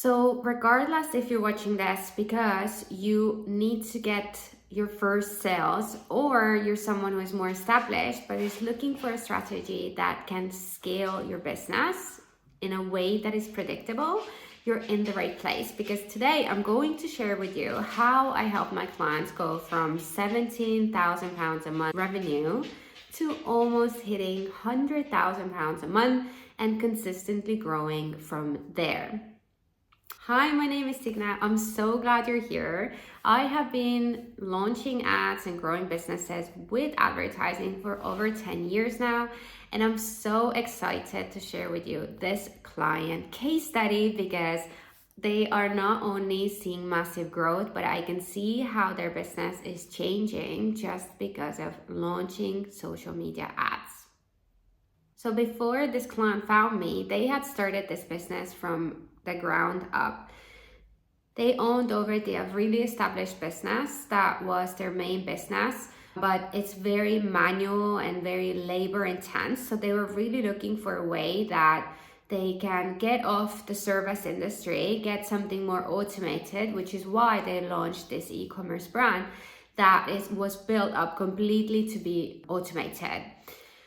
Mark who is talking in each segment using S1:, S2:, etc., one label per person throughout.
S1: So regardless if you're watching this because you need to get your first sales, or you're someone who is more established but is looking for a strategy that can scale your business in a way that is predictable, you're in the right place, because today I'm going to share with you how I help my clients go from £17,000 a month revenue to almost hitting £100,000 a month and consistently growing from there. Hi, my name is Signe. I'm so glad you're here. I have been launching ads and growing businesses with advertising for over 10 years now, and I'm so excited to share with you this client case study because they are not only seeing massive growth, but I can see how their business is changing just because of launching social media ads. So before this client found me, they had started this business from the ground up. They owned already a really established business that was their main business, but it's very manual and very labor intense. So they were really looking for a way that they can get off the service industry, get something more automated, which is why they launched this e-commerce brand that was built up completely to be automated.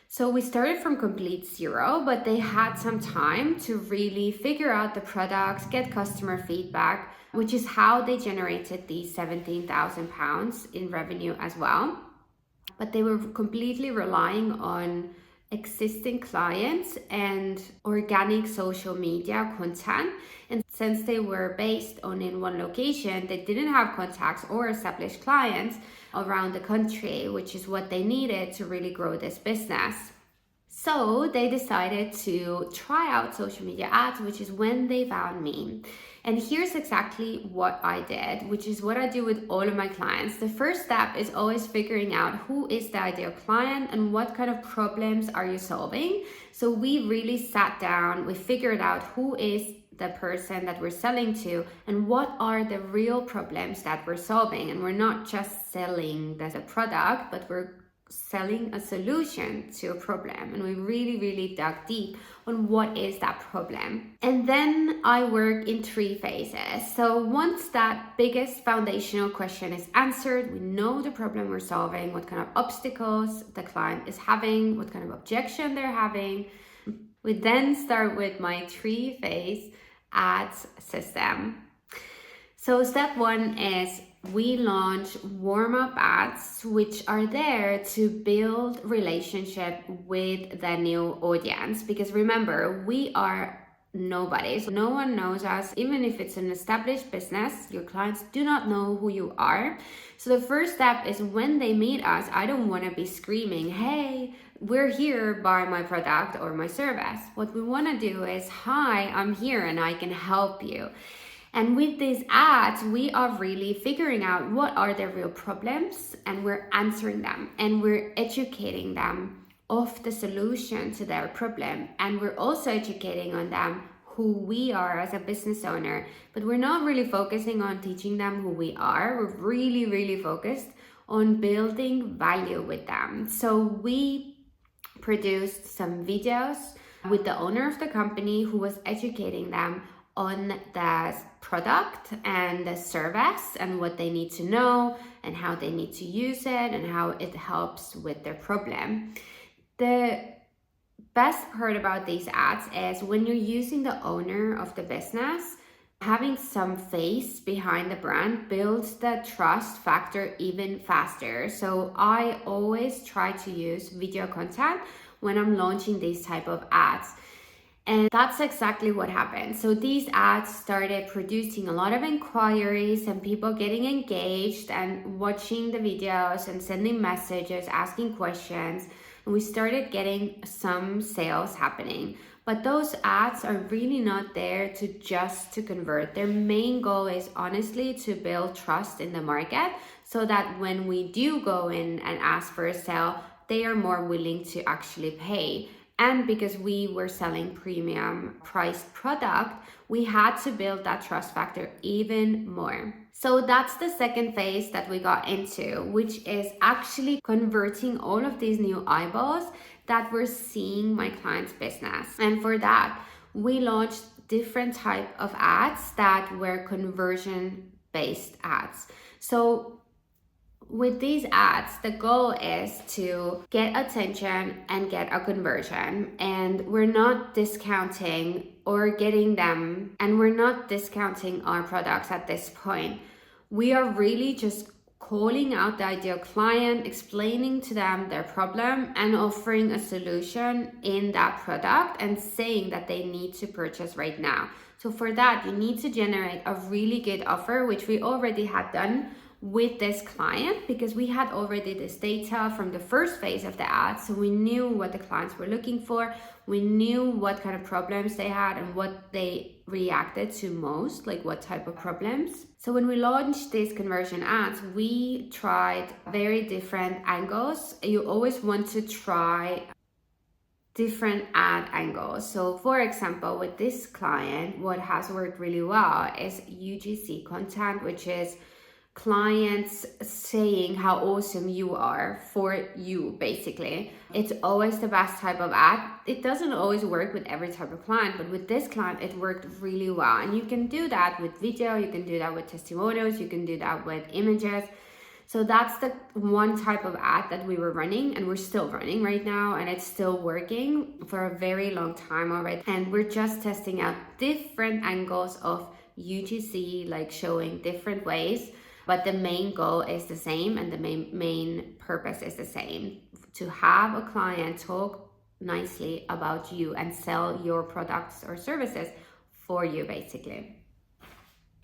S1: So we started from complete zero, but they had some time to really figure out the products, get customer feedback, which is how they generated these £17,000 in revenue as well. But they were completely relying on existing clients and organic social media content. And since they were based in one location, they didn't have contacts or established clients around the country, which is what they needed to really grow this business. So they decided to try out social media ads, which is when they found me. And here's exactly what I did, which is what I do with all of my clients. The first step is always figuring out who is the ideal client and what kind of problems are you solving. So we really sat down, we figured out who is the person that we're selling to and what are the real problems that we're solving. And we're not just selling the product, but we're selling a solution to a problem, and we really dug deep on what is that problem. And then I work in 3 phases. So once that biggest foundational question is answered, we know the problem we're solving, what kind of obstacles the client is having, what kind of objection they're having. We then start with my 3-phase ads system. So step 1 is we launch warm-up ads, which are there to build relationship with the new audience. Because remember, we are nobody. So no one knows us. Even if it's an established business, your clients do not know who you are. So the first step is when they meet us, I don't want to be screaming, hey, we're here, buy my product or my service. What we want to do is, hi, I'm here and I can help you. And with these ads, we are really figuring out what are their real problems, and we're answering them, and we're educating them of the solution to their problem. And we're also educating on them who we are as a business owner, but we're not really focusing on teaching them who we are. We're really focused on building value with them. So we produced some videos with the owner of the company who was educating them on the product and the service and what they need to know and how they need to use it and how it helps with their problem. The best part about these ads is when you're using the owner of the business, having some face behind the brand builds the trust factor even faster. So I always try to use video content when I'm launching these type of ads. And that's exactly what happened. So these ads started producing a lot of inquiries and people getting engaged and watching the videos and sending messages, asking questions. And we started getting some sales happening. But those ads are really not there to convert. Their main goal is honestly to build trust in the market so that when we do go in and ask for a sale, they are more willing to actually pay. And because we were selling premium priced product, we had to build that trust factor even more. So that's the second phase that we got into, which is actually converting all of these new eyeballs that were seeing my client's business. And for that, we launched different type of ads that were conversion based ads. So with these ads, the goal is to get attention and get a conversion, and we're not discounting or getting them, and we're not discounting our products at this point. We are really just calling out the ideal client, explaining to them their problem and offering a solution in that product and saying that they need to purchase right now. So for that, you need to generate a really good offer, which we already had done with this client, because we had already this data from the first phase of the ad. So we knew what the clients were looking for. We knew what kind of problems they had and what they reacted to most, like what type of problems. So when we launched these conversion ads, we tried very different angles. You always want to try different ad angles. So for example, with this client, what has worked really well is UGC content, which is clients saying how awesome you are for you, basically. It's always the best type of ad. It doesn't always work with every type of client, but with this client, it worked really well. And you can do that with video, you can do that with testimonials, you can do that with images. So that's the one type of ad that we were running, and we're still running right now, and it's still working for a very long time already. And we're just testing out different angles of UGC, like showing different ways. But the main goal is the same, and the main purpose is the same: to have a client talk nicely about you and sell your products or services for you, basically.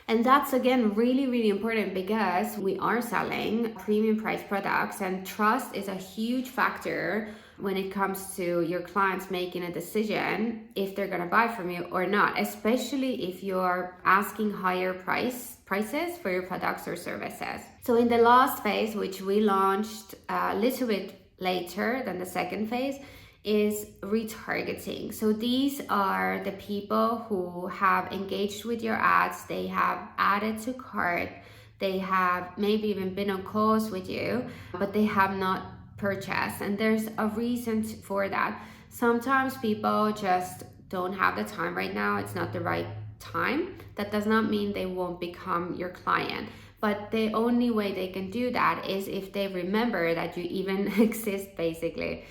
S1: And that's, again, really, really important, because we are selling premium price products, and trust is a huge factor when it comes to your clients making a decision if they're going to buy from you or not, especially if you're asking higher prices for your products or services. So in the last phase, which we launched a little bit later than the second phase, is retargeting. So these are the people who have engaged with your ads, they have added to cart, they have maybe even been on calls with you, but they have not purchased. And there's a reason for that. Sometimes people just don't have the time right now, it's not the right time. That does not mean they won't become your client, but the only way they can do that is if they remember that you even exist, basically.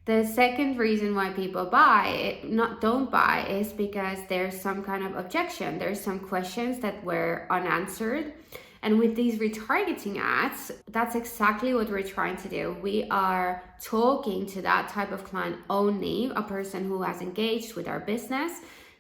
S1: The second reason why people don't buy is because there's some kind of objection. There's some questions that were unanswered. And with these retargeting ads, that's exactly what we're trying to do. We are talking to that type of client only, a person who has engaged with our business.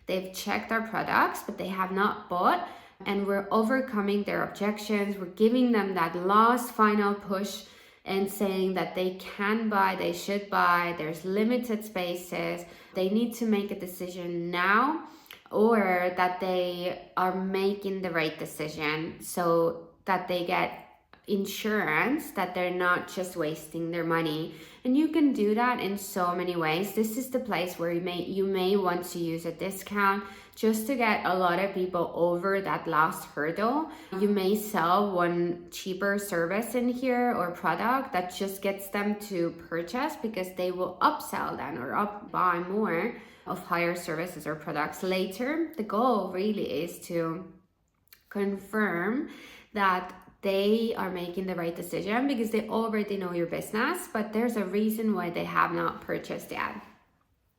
S1: They've checked our products, but they have not bought. And we're overcoming their objections. We're giving them that last final push and saying that they can buy, they should buy, there's limited spaces, they need to make a decision now, or that they are making the right decision so that they get insurance, that they're not just wasting their money. And you can do that in so many ways. This is the place where you may want to use a discount just to get a lot of people over that last hurdle. You may sell one cheaper service in here or product that just gets them to purchase, because they will upsell then or buy more of higher services or products later. The goal really is to confirm that they are making the right decision, because they already know your business, but there's a reason why they have not purchased yet.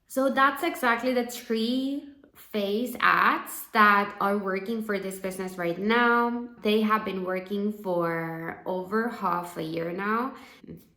S1: So that's exactly the 3-phase ads that are working for this business right now. They have been working for over half a year now,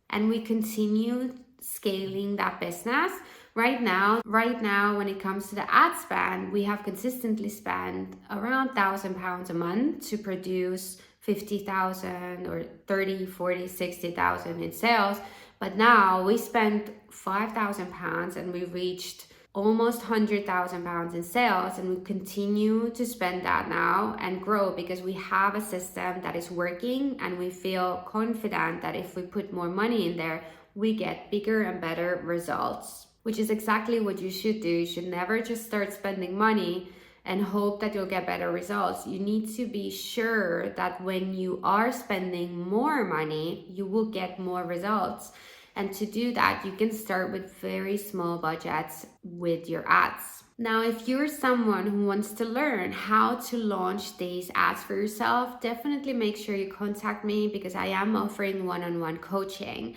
S1: and we continue scaling that business. Right now, when it comes to the ad spend, we have consistently spent around £1,000 a month to produce 50,000 or 30, 40, 60,000 in sales. But now we spent £5,000 and we reached almost £100,000 in sales, and we continue to spend that now and grow, because we have a system that is working, and we feel confident that if we put more money in there, we get bigger and better results, which is exactly what you should do. You should never just start spending money and hope that you'll get better results. You need to be sure that when you are spending more money, you will get more results. And to do that, you can start with very small budgets with your ads. Now, if you're someone who wants to learn how to launch these ads for yourself, definitely make sure you contact me because I am offering one-on-one coaching.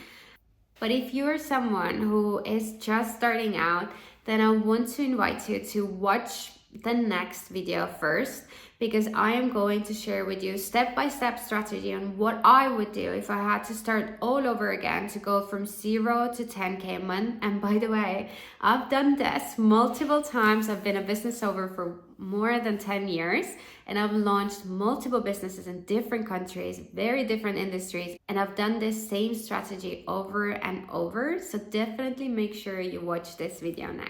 S1: But if you're someone who is just starting out, then I want to invite you to watch the next video first, because I am going to share with you step-by-step strategy on what I would do if I had to start all over again to go from 0 to 10K a month. And by the way, I've done this multiple times. I've been a business owner for more than 10 years, and I've launched multiple businesses in different countries, very different industries, and I've done this same strategy over and over. So definitely make sure you watch this video next.